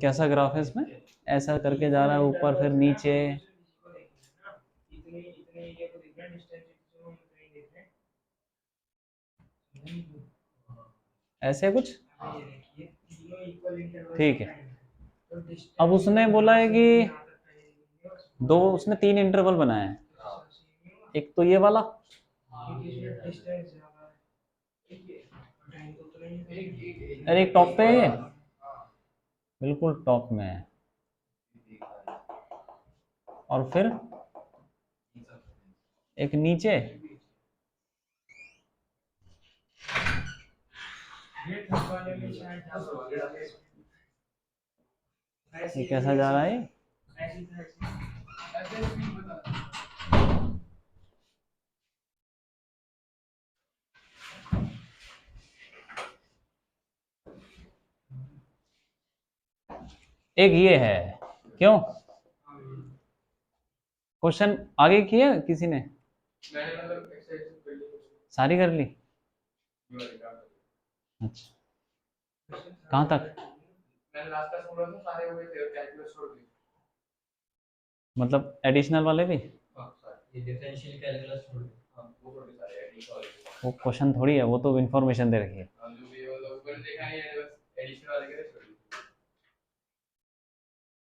कैसा ग्राफ है इसमें? ऐसा करके जा रहा है ऊपर फिर नीचे। ऐसे कुछ ठीक है। अब उसने बोला है कि दो, उसने 3 इंटरवल बनाए हैं। एक तो ये वाला, अरे एक टॉप पे है ये, बिल्कुल टॉप में है। और फिर एक नीचे, ये कैसा जा रहा है? एक ये है, क्यों? क्वेश्चन आगे किया किसी ने? सारी कर ली? अच्छा, कहाँ तक? मतलब एडिशनल वाले भी? वो क्वेश्चन थोड़ी है, वो तो इन्फॉर्मेशन दे रखी है।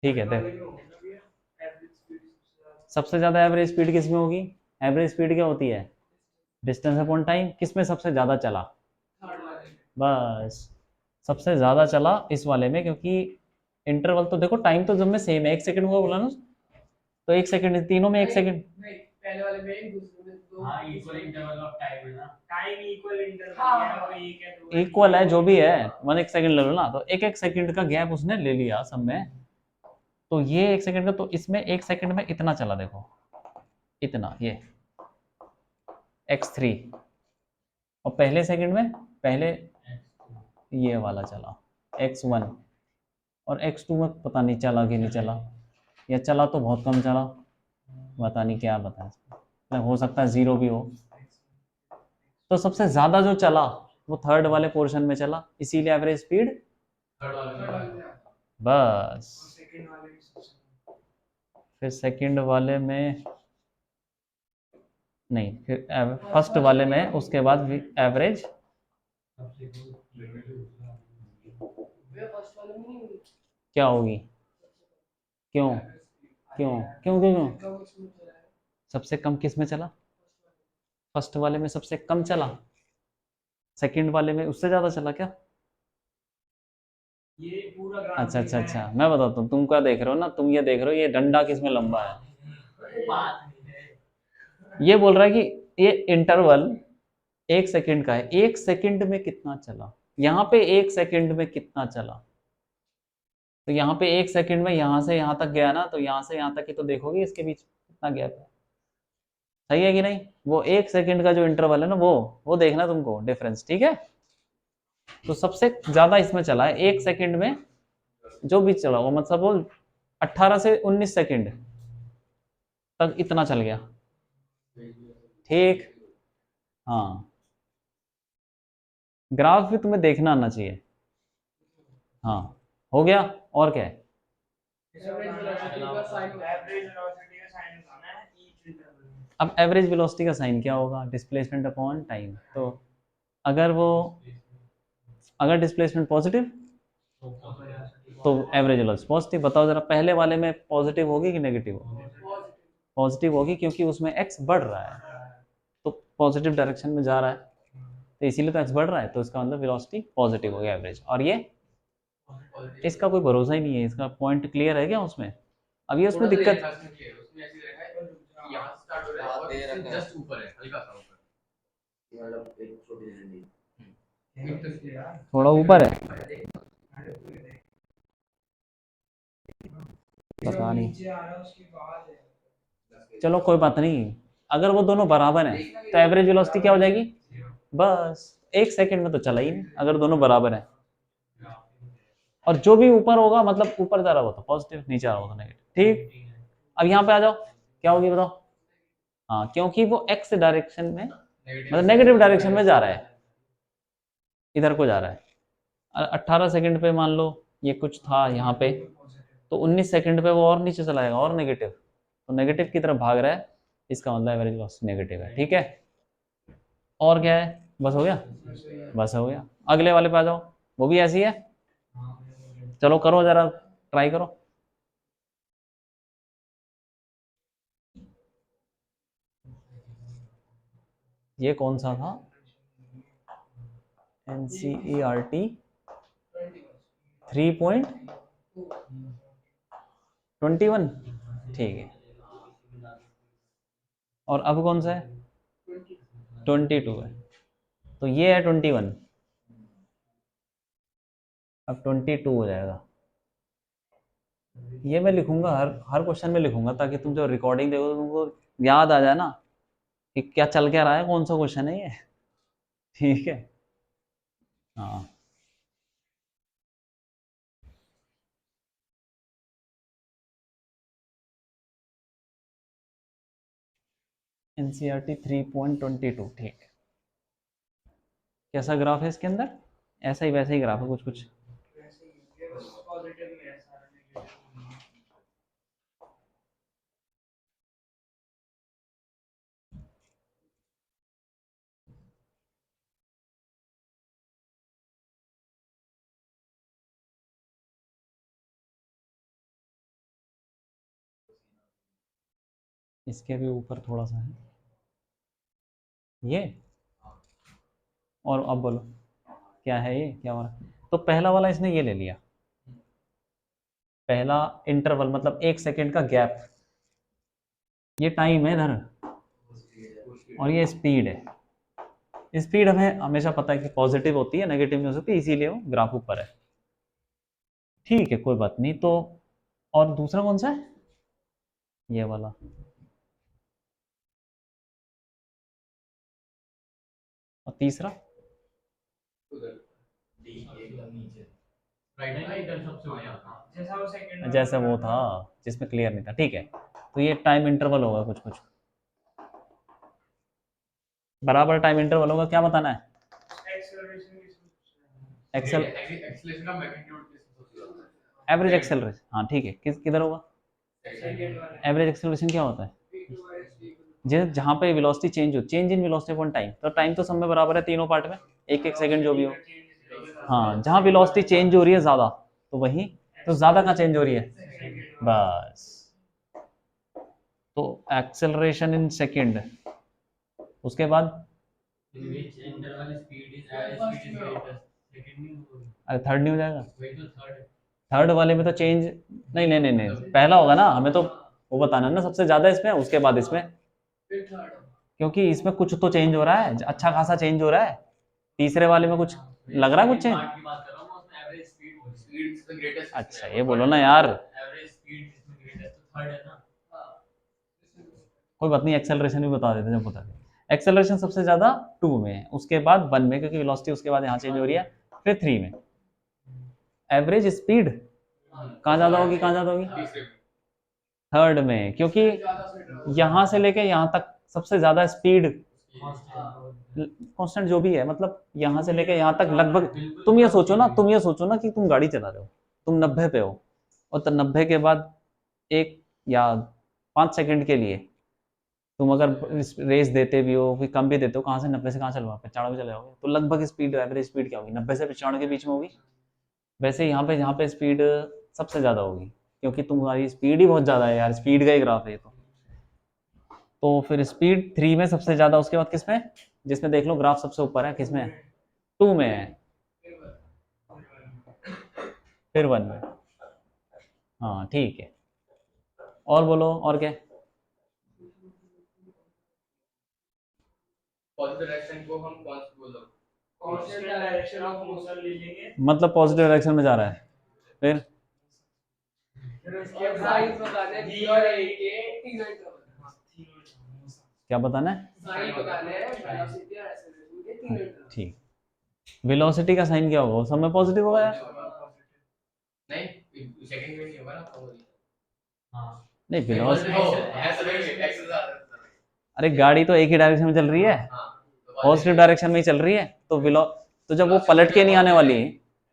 ठीक है, देख, सबसे ज्यादा एवरेज स्पीड किस में होगी? एवरेज स्पीड क्या होती है? Distance upon time. किस में सबसे ज्यादा चला? बस, सबसे ज्यादा चला इस वाले में, क्योंकि इंटरवल तो देखो, टाइम तो जब में सेम है, 1 सेकंड हुआ बोला ना, तो 1 सेकंड, तीनों में 1 सेकंड। इक्वल है जो भी है, 1 1 सेकंड ले लो ना, तो 1 1 सेकंड का गैप उसने ले लिया सब में। तो ये 1 सेकंड का, तो इसमें 1 सेकंड में इतना चला, देखो इतना, ये x3। और पहले सेकंड में, पहले ये वाला चला x1। और x2 में पता नहीं चला कि नहीं चला, या चला तो बहुत कम चला, पता नहीं क्या बताया, मतलब हो सकता है 0 भी हो। तो सबसे ज्यादा जो चला वो थर्ड वाले पोर्शन में चला, इसीलिए एवरेज स्पीड बस। फिर सेकंड वाले में नहीं, फिर फर्स्ट वाले में, उसके बाद एवरेज क्या होगी? क्यों क्यों क्यों क्यों क्यों? सबसे कम किस में चला? फर्स्ट वाले में सबसे कम चला, सेकंड वाले में उससे ज्यादा चला क्या? अच्छा अच्छा अच्छा, मैं बताता हूँ, तुम क्या देख रहे हो ना, तुम ये देख रहे हो ये डंडा किस में लंबा है। ये बोल रहा है कि ये इंटरवल 1 सेकंड का है, 1 सेकंड में कितना चला, यहाँ पे 1 सेकंड में कितना चला। तो यहाँ पे 1 सेकंड में यहाँ से यहाँ तक गया ना, तो यहाँ से यहाँ तक ही तो देखोगे, इसके बीच कितना गैप है। सही है कि नहीं? वो 1 सेकंड का जो इंटरवल है ना, वो देखना तुमको डिफरेंस, ठीक है? तो सबसे ज्यादा इसमें चला है 1 सेकंड में, जो भी चला वो, मतलब वो 18 से 19 सेकंड तक इतना चल गया। ठीक, हाँ, ग्राफ भी तुम्हें देखना आना चाहिए। हाँ, हो गया। और क्या है? अब एवरेज वेलोसिटी का साइन क्या होगा? Displacement upon time. तो अगर वो, अगर डिस्प्लेसमेंट पॉजिटिव तो एवरेज वेलोसिटी पॉजिटिव। बताओ जरा, पहले वाले में पॉजिटिव होगी कि नेगेटिव होगी? पॉजिटिव होगी, क्योंकि उसमें एक्स बढ़ रहा है, तो पॉजिटिव डायरेक्शन में जा रहा है, तो इसीलिए तो एक्स बढ़ रहा है, तो इसका मतलब वेलोसिटी पॉजिटिव हो गया एवरेज। और ये इसका कोई भरोसा ही नहीं है, इसका पॉइंट क्लियर है क्या उसमें? अब ये उसमें दिक्कत, थोड़ा ऊपर है, पता नहीं, चलो कोई बात नहीं। अगर वो दोनों बराबर हैं तो एवरेज वेलोसिटी क्या हो जाएगी? बस, 1 सेकंड में तो चला ही नहीं अगर दोनों बराबर हैं। और जो भी ऊपर होगा, मतलब ऊपर जा रहा हो तो पॉजिटिव, नीचे आ रहा हो तो नेगेटिव। ठीक, अब यहाँ पे आ जाओ, क्या होगी बताओ? हाँ, क्योंकि वो एक्स डायरेक्शन में, मतलब नेगेटिव डायरेक्शन में जा रहा है, इधर को जा रहा है। 18 सेकंड पे मान लो ये कुछ था यहाँ पे, तो 19 सेकंड पे वो और नीचे चला जाएगा और नेगेटिव, तो नेगेटिव की तरफ भाग रहा है, इसका मतलब एवरेज वेलोसिटी नेगेटिव है। ठीक है, और क्या है, बस हो गया, बस हो गया। अगले वाले पे आ जाओ, वो भी ऐसी है। चलो करो जरा, ट्राई करो। ये कौन सा था, NCERT 3.21, ठीक है। और अब कौन सा है, 22 है, तो ये है 21, अब 22 हो जाएगा। ये मैं लिखूंगा, हर हर क्वेश्चन में लिखूंगा, ताकि तुम जो रिकॉर्डिंग देखो तुमको याद आ जाए ना कि क्या चल क्या रहा है, कौन सा क्वेश्चन है ये। ठीक है, हाँ। NCERT 3.22, ठीक है। कैसा ग्राफ है इसके अंदर, ऐसा ही वैसा ही ग्राफ है कुछ कुछ। इसके भी ऊपर थोड़ा सा है ये, और अब बोलो क्या है ये, क्या हो रहा है। तो पहला वाला इसने ये ले लिया, पहला इंटरवल मतलब 1 सेकेंड का गैप, ये टाइम है इधर, और ये स्पीड है। स्पीड हमें हमेशा पता है कि पॉजिटिव होती है, नेगेटिव नहीं हो सकती, इसीलिए वो ग्राफ ऊपर है। ठीक है, कोई बात नहीं। तो और दूसरा कौन सा है, ये वाला, और तीसरा जैसा वो था जिसमें क्लियर नहीं था। ठीक है, तो ये टाइम इंटरवल होगा कुछ कुछ, बराबर टाइम इंटरवल होगा। क्या बताना है, एक्सेल एवरेज एक्सेलरेशन, हाँ ठीक है, किधर होगा, एवरेज एक्सेलरेशन क्या होता है, जहाँ पे वेलोसिटी चेंज हो, change in velocity upon time, तो टाइम तो सब में बराबर है तीनों पार्ट में, एक एक सेकंड जो भी हो। हाँ, जहाँ वेलोसिटी चेंज हो रही है ज्यादा, तो वही, तो ज्यादा कहाँ चेंज हो रही है, बस। तो एक्सेलरेशन इन सेकंड, उसके बाद अरे थर्ड नहीं हो जाएगा, थर्ड वाले में तो चेंज, नहीं नहीं नहीं नहीं, पहला होगा ना, हमें तो वो बताना है ना सबसे ज्यादा इसमें, उसके बाद इसमें, क्योंकि इसमें कुछ तो चेंज हो रहा है, अच्छा खासा चेंज हो रहा है। तीसरे वाले में कुछ लग रहा है, कुछ चेंज। अच्छा ये बोलो ना यार, कोई बात नहीं, एक्सेलरेशन भी बता देते जब बता देते। एक्सेलरेशन सबसे ज्यादा 2 में है, उसके बाद 1 में, क्योंकि वेलोसिटी उसके बाद यहाँ चेंज हो रही है, फिर 3 में। एवरेज स्पीड कहाँ ज्यादा होगी, कहाँ ज्यादा होगी, थर्ड में, क्योंकि यहाँ से लेके यहाँ तक सबसे ज्यादा स्पीड कांस्टेंट जो भी है, मतलब यहाँ से लेके यहाँ तक लगभग, तुम ये सोचो ना, तुम ये सोचो ना कि तुम गाड़ी चला रहे हो, तुम 90 पे हो, और तो 90 के बाद एक या 5 सेकंड के लिए तुम अगर रेस देते भी हो, फिर कम भी देते हो, कहाँ से 90 से कहाँ चलवा 95 पे चले जाओगे, तो लगभग स्पीड, एवरेज स्पीड क्या होगी, 90 से 95 के बीच में होगी। वैसे यहाँ पे स्पीड सबसे ज़्यादा होगी, क्योंकि तुम्हारी स्पीड ही बहुत ज़्यादा है यार, स्पीड का ही ग्राफ है ये तो फिर स्पीड 3 में सबसे ज़्यादा, उसके बाद किस में, जिसमें देख लो ग्राफ सबसे ऊपर है, किस में है, 2 में है, फिर 1 में। हाँ ठीक है, और बोलो और क्या, मतलब पॉजिटिव डायरेक्शन में जा रहा है, फिर क्या बताना है, ठीक, वेलोसिटी का साइन क्या होगा, सब में पॉजिटिव होगा यार, नहीं वेलोसिटी, अरे गाड़ी तो एक ही डायरेक्शन में चल रही है, पॉजिटिव डायरेक्शन में ही चल रही है, तो तो जब वो पलट के नहीं आने वाली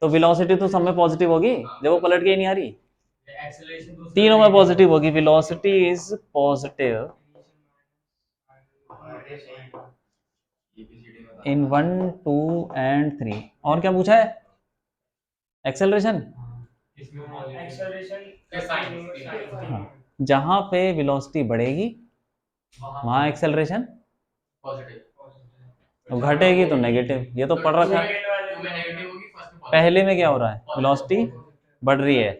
तो वेलोसिटी तो सब में पॉजिटिव होगी, जब वो पलट के ही नहीं आ रही तीनों में पॉजिटिव होगी। Velocity is positive in 1, 2 and 3। और क्या पूछा है? एक्सेलरेशन। हाँ, जहां पे वेलोसिटी बढ़ेगी वहां एक्सेलरेशन घटेगी तो नेगेटिव। ये तो पढ़ रखा है। पहले में क्या हो रहा है? वेलोसिटी बढ़ रही है,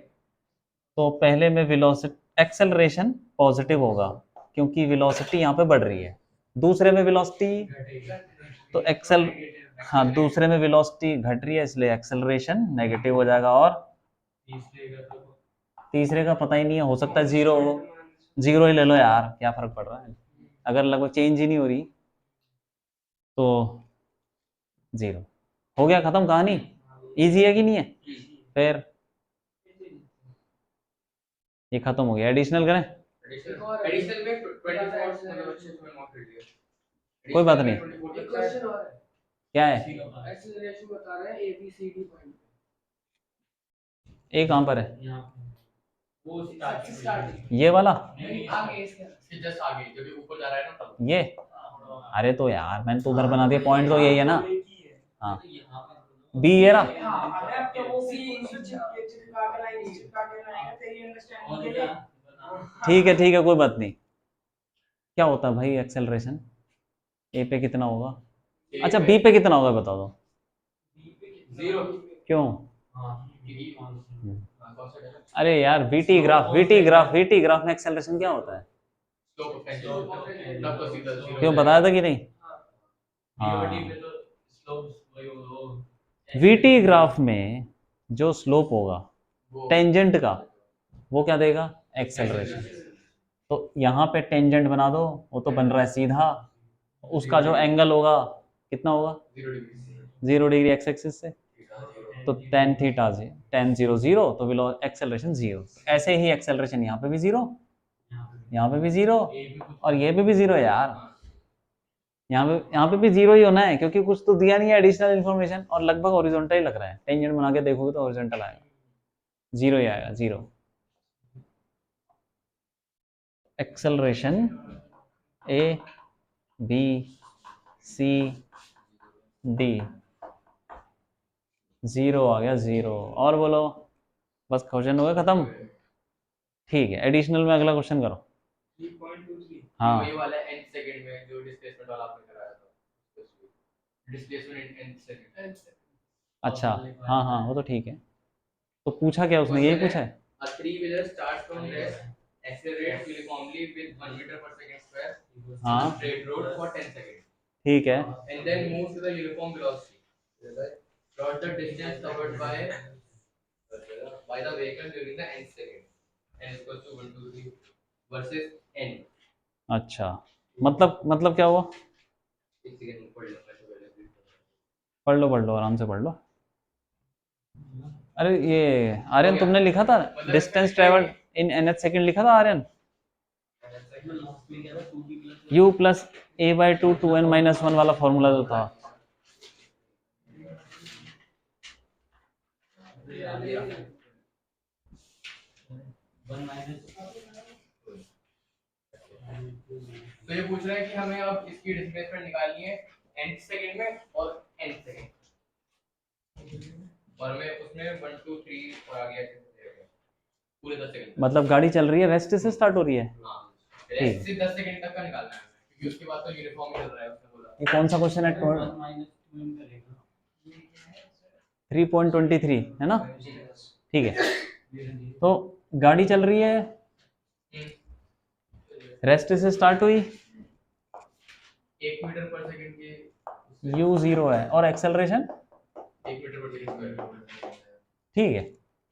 तो पहले में वेलोसिटी एक्सेलरेशन पॉजिटिव होगा क्योंकि वेलोसिटी यहाँ पे बढ़ रही है। दूसरे में वेलोसिटी तो एक्सेल हाँ, दूसरे में वेलोसिटी घट रही है इसलिए एक्सेलरेशन नेगेटिव हो जाएगा। और तीसरे का पता ही नहीं है, हो सकता है जीरो हो। जीरो ही ले लो यार, क्या फर्क पड़ रहा है, अगर लगभग चेंज ही नहीं हो रही तो जीरो। हो गया, खत्म कहानी। इजी है कि नहीं है? फिर ये खत्म हो गया। एडिशनल करें? एडिशनल में 24 मतलब अच्छे से नॉट कर लिया। कोई बात नहीं। एक क्वेश्चन और है। क्या है? एक्सेलरेशन बता रहा है ABCD पॉइंट। ए कहाँ पर है? वो स्टार्टिंग ये वाला? आगे इसके जस्ट आगे जब ये ऊपर जा रहा है ना तब। ये? अरे तो यार मैंने तो उधर बना दिया, पॉइंट तो यही है ना। हाँ, बी ये रहा। अरे अब तो वो चिपका के लाएंगे तेरी अंडरस्टैंडिंग के लिए। ठीक है कोई बात नहीं। क्या होता है भाई एक्सेलरेशन? ए पे कितना होगा? अच्छा, बी पे कितना होगा बता दो। 0। क्यों? अरे यार वीटी ग्राफ में एक्सेलरेशन क्या होता है? क्यों, बताया था कि नहीं? हाँ, वीटी ग्राफ में जो स्लोप होगा टेंजेंट का वो क्या देगा? एक्सेलरेशन। तो यहाँ पे टेंजेंट बना दो, वो तो बन रहा है सीधा। उसका जो एंगल होगा कितना होगा? 0 डिग्री एक्स एक्सिस से, तो tan theta tan zero zero, तो विलो एक्सेलरेशन जीरो। ऐसे ही एक्सेलरेशन यहाँ पे भी जीरो, यहाँ पे भी जीरो, और ये पे भी जीरो यार। यहाँ पे भी जीरो ही होना है क्योंकि कुछ तो दिया नहीं है एडिशनल इन्फॉर्मेशन, और लगभग हॉरिजॉन्टल ही लग रहा है। टेंजेंट बना के देखोगे तो हॉरिजॉन्टल आएगा, जीरो ही आएगा, zero. Acceleration A B C D, zero आ गया, जीरो। और बोलो, बस क्वेश्चन हो गया खत्म। ठीक है, एडिशनल में अगला क्वेश्चन करो। 3.23 हाँ, वही वाला nth सेकंड में जो डिस्प्लेसमेंट वाला आपने कराया था। Displacement nth second. अच्छा, हाँ वो तो ठीक है। तो पूछा क्या उसने, यही पूछा है? A three-wheeler starts from rest, accelerates uniformly with 1 meter per second square हाँ, on a straight road for 10 seconds, ठीक है। and then moves to the uniform velocity. Plot the distance covered by the vehicle during the nth second. N is equal to 1, 2, 3 versus n. अच्छा, मतलब क्या हुआ? एक second पढ़ लो। पढ़ लो आराम से पढ़ लो। अरे ये आर्यन तुमने लिखा था distance travelled in nth second, लिखा था Aryan? u plus a by two 2n minus 1 वाला फॉर्मूला जो था। तो ये पूछ रहा है कि हमें अब इसकी डिस्प्लेसमेंट निकालनी है nth सेकंड में और nth सेकंड, और हमें उसमें 1 2 3 और आगे ऐसे पूरे 10 सेकंड। मतलब गाड़ी चल रही है, रेस्ट से स्टार्ट हो रही है। हां, रेस्ट से 10 सेकंड तक का निकालना है क्योंकि उसके बाद तो यूनिफॉर्म चल रहा है उसने बोला। ये कौन सा क्वेश्चन है? 3.23 है ना? ठीक है, तो गाड़ी चल रही है, रेस्ट से स्टार्ट हुई, 1 मीटर पर सेकंड के u जीरो है, और एक्सेलरेशन 1 मीटर पर सेकंड स्क्वायर। ठीक है,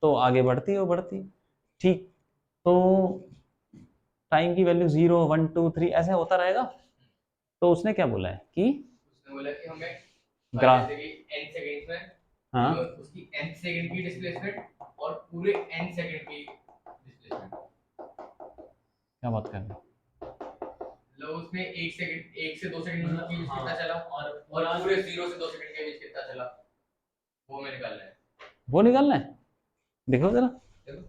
तो आगे बढ़ती। ठीक, तो टाइम की वैल्यू 0 1 2 3 ऐसे होता रहेगा। तो उसने क्या बोला है कि उसने बोला कि हमें ग्राफ, जैसे कि n सेकंड्स में हाँ, उसकी nth सेकंड की डिस्प्लेसमेंट और पूरे n सेकंड की डिस्प्लेसमेंट। क्या बात कर रहे हो? मतलब उसमें 1 सेकंड 1 से 2 सेकंड के बीच कितना चला और पूरे 0 से 2 सेकंड के बीच कितना चला, वो मैं निकालना है। वो निकालना है, देखो जरा। देखो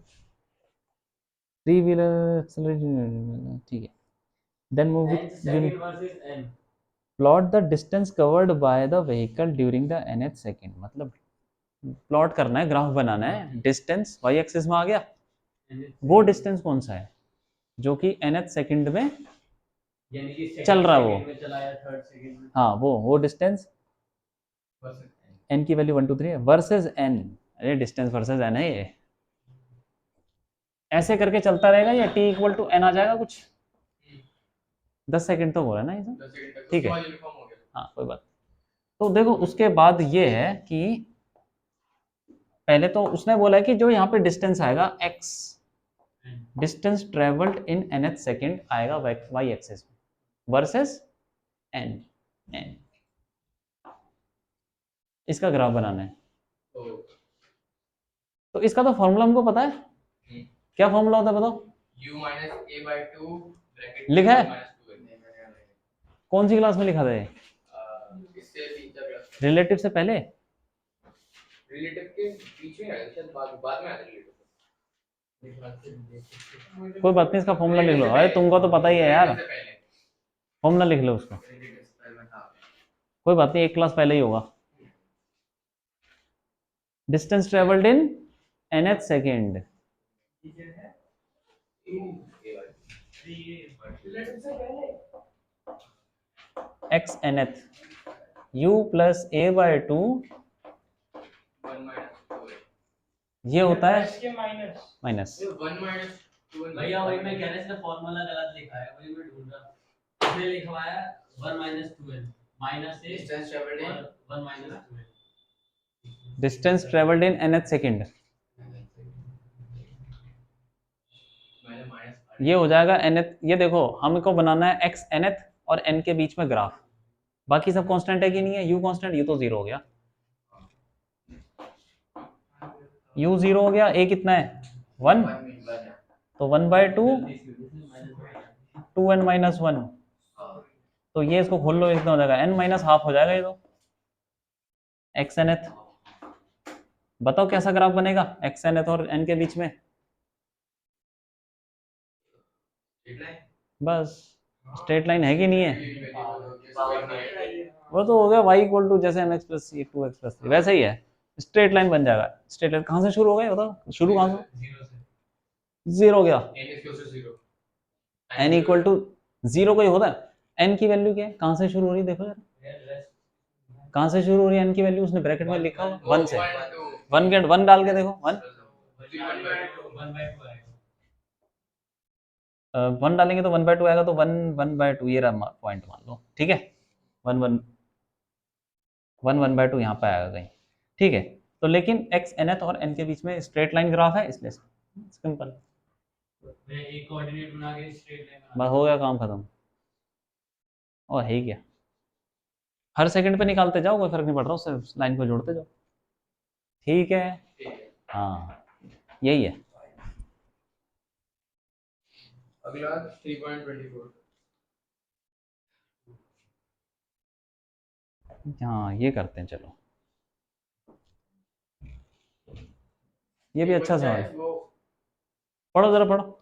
थ्री व्हीलर एक्सेलरेशन, ठीक है। Then move nth second versus n. Plot the distance covered by the vehicle during the nth second, मतलब प्लॉट करना है, ग्राफ बनाना है, डिस्टेंस वाई एक्सिस में आ गया, वो डिस्टेंस कौन सा है जो कि nth सेकंड में यानी कि चल रहा है वो। सेकंड में चला या थर्ड सेकंड में। हाँ वो डिस्टेंस versus n। n की वैल्यू 1 2 3 है, वर्सेस n, अरे डिस्टेंस वर्सेस n है ये। ऐसे करके चलता रहेगा या t इक्वल टू n आ जाएगा कुछ, 10 सेकंड तो हो रहा है ना ये सब। 10 सेकंड तक ठीक उसके है। बाद यूनिफॉर्म हो गया। हाँ कोई बात। तो देखो उसके बाद ये है कि पहले तो उसने बोला है कि जो यहाँ पे डिस्टेंस आएगा x, distance travelled in nth second आएगा y एक्सिस में वर्सेस n, इसका ग्राफ बनाना है। तो तो इसका तो फॉर्मूला हमको पता है, क्या फॉर्मूला होता है बताओ। u minus a by 2 bracket लिखा है? minus 2 कौन सी क्लास में लिखा था ये, इससे 3 4 क्लास रिलेटिव से पहले? रिलेटिव के पीछे है, शायद बाद में आता है रिलेटिव। कोई बात नहीं, इसका फॉर्मूला लिख लो, अरे तुमको तो पता ही है यार, फॉर्मूला लिख लो उसका, कोई बात नहीं, एक क्लास पहले ही होगा। Distance travelled in nth second, x nth, u plus a by 2 ये होता है माइनस। 1 minus 2 भैया वही मैं कह रहा था, फॉर्मूला गलत लिखा है, वही मैं ढूंढ रहा हूं। इसने लिखवाया 1 minus 2n minus a distance travelled in 1 minus 2n। Distance travelled in nth second, मैंने माइनस ये हो जाएगा nth। ये देखो हमको बनाना है x nth और n के बीच में ग्राफ, बाकी सब कांस्टेंट है कि नहीं है, u कांस्टेंट, u तो जीरो हो गया, u जीरो हो गया, a कितना है 1, तो 1 बाय 2 2n माइनस 1, तो ये इसको खोल लो, इतना हो जाएगा n माइनस हाफ हो जाएगा ये तो x nth। बताओ कैसा ग्राफ बनेगा x nth और n के बीच में, बस स्ट्रेट लाइन है कि नहीं है, वो तो हो गया y इक्वल टू जैसे mx plus c 2x plus 3 वैसे ही है, स्ट्रेट लाइन बन जाएगा। स्ट्रेट लाइन कहाँ से शुरू हो गया बताओ, शुरू कहाँ से, 0 से जीरो हो गया, n is close to 0 n equal to zero को ही होता है। n की वैल्यू क्या है, कहाँ से शुरू हो रही है देखो यार, कहाँ से शुरू हो रही है n की वैल्यू, उसने ब्रैकेट में लिखा हुआ 1 से, 1 डाल के देखो 1 1 डालेंगे तो 1 बाय 2 आएगा, तो 1 1 बाय 2 ये रहा पॉइंट मान लो, ठीक है, 1 1 1 बाय 2 यहाँ पे आएगा कहीं, ठीक है। तो लेकिन x nth और n के बीच में स्ट्रेट लाइन ग्राफ है, इसलिए सिंपल, मैं एक कोऑर्डिनेट बना के स्ट्रेट लाइन बस हो गया काम खत्म। और है ही क्या, हर सेकंड पे निकालते जाओ, कोई फर्क नहीं पड़ रहा, उससे लाइन को जोड़ते जाओ, ठीक है। हाँ यही है। अगला 3.24 हाँ ये करते हैं, चलो ये भी अच्छा सवाल है, पढ़ो जरा पढ़ो।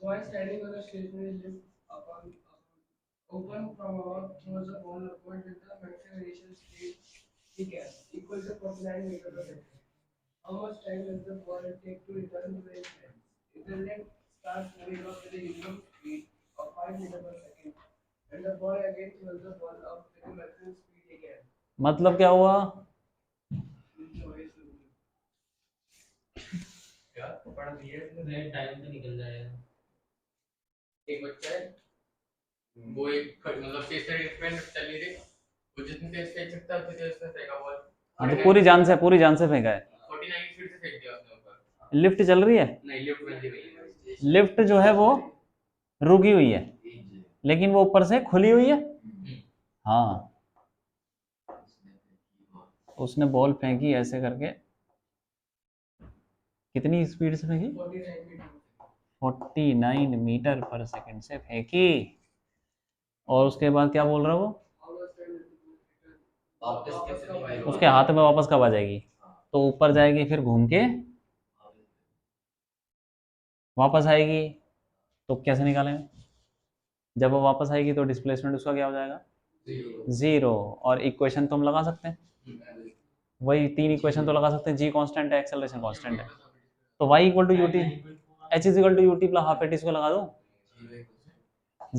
Boy standing on a stationary lift upon open from above throws a ball upward with the maximum initial speed he can, equal to 49 meters per second. How much time does the ball take to return to its end? If the lift starts moving up with a minimum speed of 5 meters per second, and the boy again throws the ball up with a maximum speed again. मतलब क्या हुआ, क्या पढ़ दिया में time तो निकल जाएगा। एक बच्चा है, वो एक मतलब स्टेशनरी लिफ्ट में चल नहीं रही, वो जितनी तेज फेंक सकता है उतनी तेज उसने फेंका बॉल। हाँ तो पूरी जान से फेंका है, 49 स्पीड से फेंक दिया उसने ऊपर। लिफ्ट चल रही है, नहीं लिफ्ट में नहीं, लिफ्ट जो है वो रुकी हुई है, लेकिन वो ऊपर से खुली हुई है, हाँ उसने बॉल फेंकी ऐसे करके, कितनी स्पीड से फेंकी, 49 मीटर पर सेकंड से फेंकी, और उसके बाद क्या बोल रहा है वो, उसके हाथ में वापस कब आ जाएगी? तो ऊपर जाएगी, फिर घूम के वापस आएगी। तो कैसे निकालेंगे? जब वो वापस आएगी तो डिस्प्लेसमेंट उसका क्या हो जाएगा? 0। और इक्वेशन तो हम लगा सकते हैं, वही 3 इक्वेशन तो लगा सकते हैं। जी कांस्टेंट है, एक्सेलरेशन कांस्टेंट है, तो y equal to U T, H is equal to U T plus half A T, इसको लगा दो।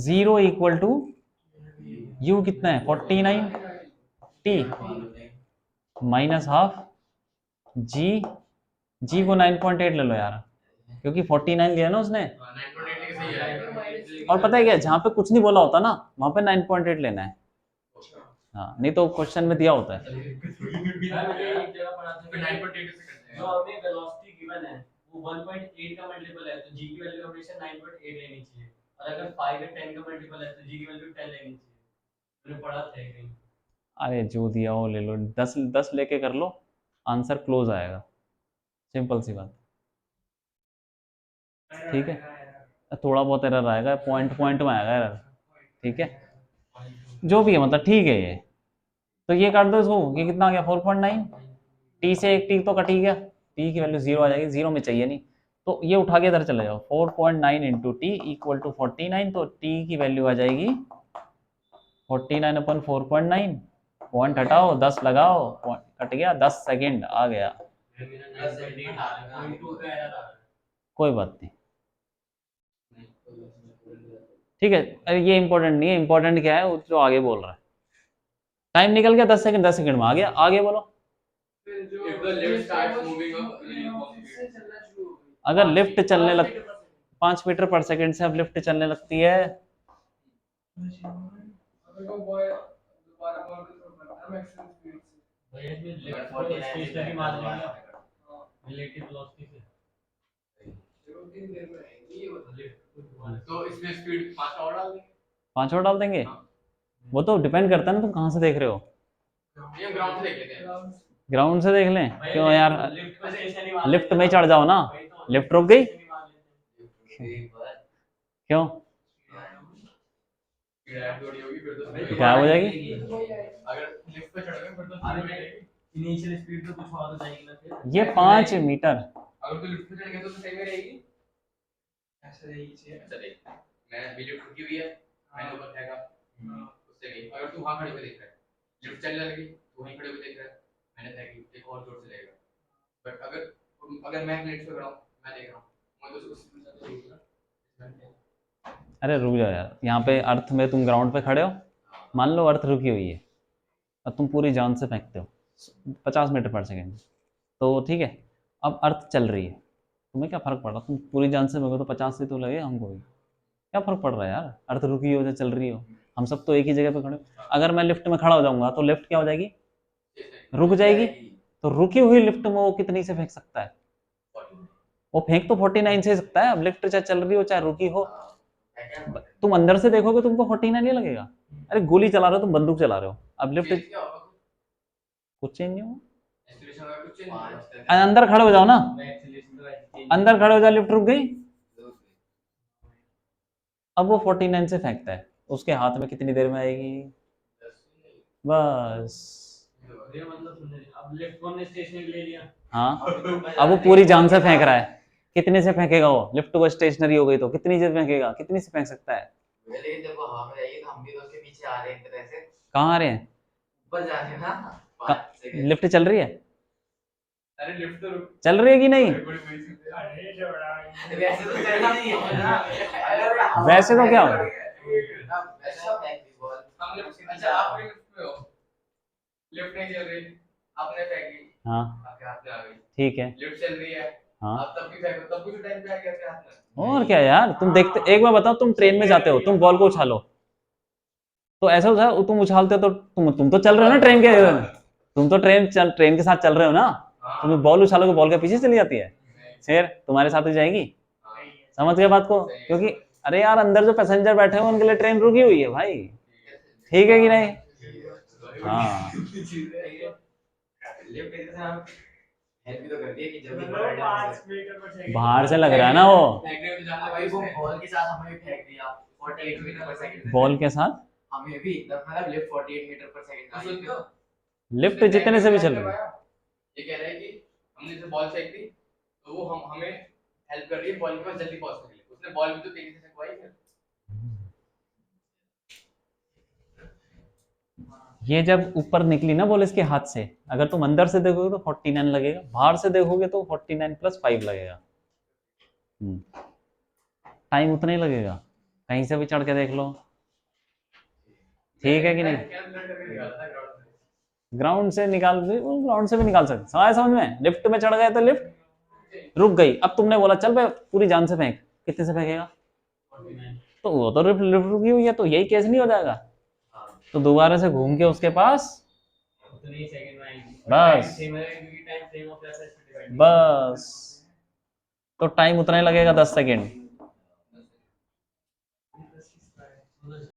0 इक्वल टू यू कितना है 49 टी माइनस हाफ जी, जी को 9.8 ले लो यार, क्योंकि 49 लिया ना उसने। 9.8 लेके सही आएगा। और पता है क्या, जहाँ पे कुछ नहीं बोला होता ना वहां पे 9.8 लेना है। हाँ, नहीं तो क्वेश्चन में दिया होता है। मैंने एक जगह पढ़ा था फिर कि 9.8 से करते जो हैं। हमें वेलोसिटी गिवन है वो 1.8 का मल्टीपल है, तो जी की वैल्यू हमेशा 9.8 लेनी चाहिए, और अगर 5 या 10 का मल्टीपल है तो जी की वैल्यू 10 लेनी चाहिए। मैंने पढ़ा था कहीं। अरे जो दिया वो ले लो, 10 लेके कर लो, आंसर क्लोज आएगा, सिंपल सी बात। ठीक है, थोड़ा बहुत एरर आएगा, पॉइंट में आएगा एरर, ठीक है, जो भी है, मतलब ठीक है ये। तो ये काट दो इसको, ये कितना आ गया 4.9। टी से एक टी तो कट ही गया, टी की वैल्यू 0 आ जाएगी, 0 में चाहिए नहीं, तो ये उठा के इधर चले जाओ। 4.9 इंटू टी इक्वल टू 49, तो टी की वैल्यू आ जाएगी 49 अपन 4.9, पॉइंट हटाओ, 10 लगाओ, कट गया, 10 सेकेंड आ गया। मेरा 9.8 आ रहा है, 0.2 का एरर आ रहा है। कोई बात नहीं, ठीक है। अरे ये इंपॉर्टेंट नहीं है, इंपॉर्टेंट क्या है वो जो आगे बोल रहा है। टाइम निकल गया 10 सेकंड, 10 सेकंड में आ गया, आगे बोलो। If the lift starts moving up uniform से speed, चलना शुरू हो गई। अगर लिफ्ट चलने लग 5 मीटर पर सेकंड से अब लिफ्ट चलने लगती है, अगर वो बॉय दोबारा बॉल को थ्रो करता है मैक्सिमम स्पीड से, भैया इसमें लिफ्ट को स्टेशनरी मान लिया रिलेटिव वेलोसिटी से, जो 3 देर में आएगी ये बता। लिफ्ट को तो इसमें स्पीड 5 और डाल देंगे। 5 और डाल देंगे। वो तो डिपेंड करता है ना तुम कहाँ से देख रहे हो। ये ग्राउंड से देख लेते हैं। ग्राउंड से ग्राउंड से देख लें, क्यों यार, लिफ्ट को स्टेशनरी मान लिफ्ट लेते में हैं। चढ़ जाओ ना, वही तो, लिफ्ट रुक गई, स्टेशनरी मान लेते हैं। क्यों स्पीड ऐड थोड़ी होगी फिर तो क्या हो जाएगी? वही आएगी। अगर लिफ्ट पे चढ़ गए फिर तो अरे speed नहीं, इनिशियल स्पीड तो कुछ और हो जाएगी ना फिर। ये 5 मीटर, अगर तू लिफ्ट पे चढ़ गया तो सही में रहेगी। ऐसा रहेगी। अच्छा देख, मैं भी लिफ्ट रुकी हुई है, मैंने ऊपर फेंका, उससे गई। अगर तू वहां खड़े होकर देख रहा है, लिफ्ट चलने लगी, तू वहीं खड़े होकर देख रहा है, मैंने फेंकी, एक और जोर से लगेगा। बट अगर मैं प्लेट पे खड़ा हूं, मैं देख रहा हूं, मैं तो उसी के साथ देख रहा। अरे रुक जाओ यार, यहाँ पे अर्थ में तुम ग्राउंड पे खड़े हो, मान लो अर्थ रुकी हुई है और तुम पूरी जान से फेंकते हो 50 मीटर पर सेकेंड, तो ठीक है, अब अर्थ चल रही है, तुम्हें क्या फर्क पड़ रहा, तुम पूरी जान से फेंको तो 50 से तो लगे हमको भी, क्या फर्क पड़ रहा है यार, अर्थ रुकी हो या चल रही हो, हम सब तो एक ही जगह पे खड़े हो। अगर मैं लिफ्ट में खड़ा हो जाऊंगा तो लिफ्ट क्या हो जाएगी, रुक जाएगी, तो रुकी हुई लिफ्ट में वो कितनी से फेंक सकता है, वो फेंक तो 49 से ही सकता है। अब लिफ्ट चाहे चल रही हो चाहे रुकी हो, तुम अंदर से देखोगे तुमको 49 नहीं लगेगा। अरे गोली चला रहे हो तुम, बंदूक चला रहे हो, अब लिफ्ट कुछ चेंज नहीं हुआ, एक्सीलरेशन अगर कुछ चेंज नहीं है, अंदर खड़े हो जाओ ना, मैं एक्सीलरेशन तो ऐसे अंदर खड़े हो जाओ, लिफ्ट रुक गई, अब वो 49 से फेंकता है, उसके हाथ में कितनी देर में आएगी, बस। मेरा मतलब सुनने, अब लिफ्ट को हमने स्टेशनरी ले लिया, हाँ, अब वो पूरी जान से फेंक रहा है, कितने से फेंकेगा वो, लिफ्ट को स्टेशनरी हो गई तो कितनी से फेंकेगा, कितनी से फेंक सकता है, लेकिन देखो हवा में जाइए तो हम भी तो उसके पीछे आ रहे हैं एक तरह से, कहाँ आ रहे हैं, ऊपर जा रहे हैं ना 5 सेकंड। लिफ्ट चल रही है, अरे लिफ्ट तो रुक, चल रही है कि नहीं, बड़ी बड़ी सी अरे जोड़ा वैसे तो चलना नहीं है ना, वैसे तो क्या होगा? वैसे आप फेंक दी बॉल। हम लिफ्ट, अच्छा आप लिफ्ट में हो, लिफ्ट नहीं चल रही, आपने फेंकी, हाँ आपके हाथ में आ गई, ठीक है, लिफ्ट चल रही है, हाँ, आप तब भी फेंको, तब भी तो टाइम पे आ गया आपके हाथ में। और क्या यार, तुम देखते, एक बार बताओ, तुम ट्रेन में जाते हो, तुम बॉल को उछालो, तो ऐसा होता है, तुम उछालते हो तो तुम तो चल रहे हो ना ट्रेन के, तुम तो ट्रेन के साथ चल रहे हो ना, तुम बॉल उछालोगे, बॉल के पीछे चली जाती है, शेर तुम्हारे साथ ही जाएगी, समझ गए बात को, क्योंकि अरे यार अंदर जो पैसेंजर बैठे हैं उनके लिए ट्रेन रुकी हुई है भाई, ठीक है कि नहीं, हाँ, लिफ्ट एक तरह से हम हेल्प भी तो करती है कि जल्दी मतलब बढ़ 5 मीटर पर सेकंड बाहर से लग रहा है ना वो, फेंकने में तो जाना भाई वो भाई बॉल के साथ हमें भी फेंक दिया 48 मीटर पर सेकंड, बॉल के साथ, हमें भी मतलब लिफ्ट 48 मीटर पर सेकंड सुन तो लिफ्ट जितने से भी चल रही है। ये कह रहा है कि हमने जैसे बॉल फेंक दी तो वो हमें हेल्प कर रही है बॉल के पास जल्दी पहुंचने के लिए, उसने बॉल भी तो तेजी से फेंकवाई फिर। ये जब ऊपर निकली ना बॉल इसके हाथ से, अगर तुम अंदर से देखोगे तो 49 लगेगा, बाहर से देखोगे तो 49 + 5 लगेगा। टाइम उतना ही लगेगा, कहीं से भी चढ़ के देख लो, ठीक है कि नहीं। ग्राउंड से ग्राउंड से भी निकाल सकते, समझ में। लिफ्ट में चढ़ गए तो लिफ्ट रुक गई, अब तुमने बोला चल भाई पूरी जान से फेंक, कितने से फेंकेगा, तो वो तो लिफ्ट रुकी हुई है, तो यही केस नहीं हो जाएगा, तो दोबारा से घूम के उसके पास उतने ही सेकंड में आएगी। बस। टाइम सेम है क्योंकि टाइम फ्रेम ऑफ रेफरेंस पे डिपेंड बस, तो टाइम उतना ही लगेगा 10 सेकेंड।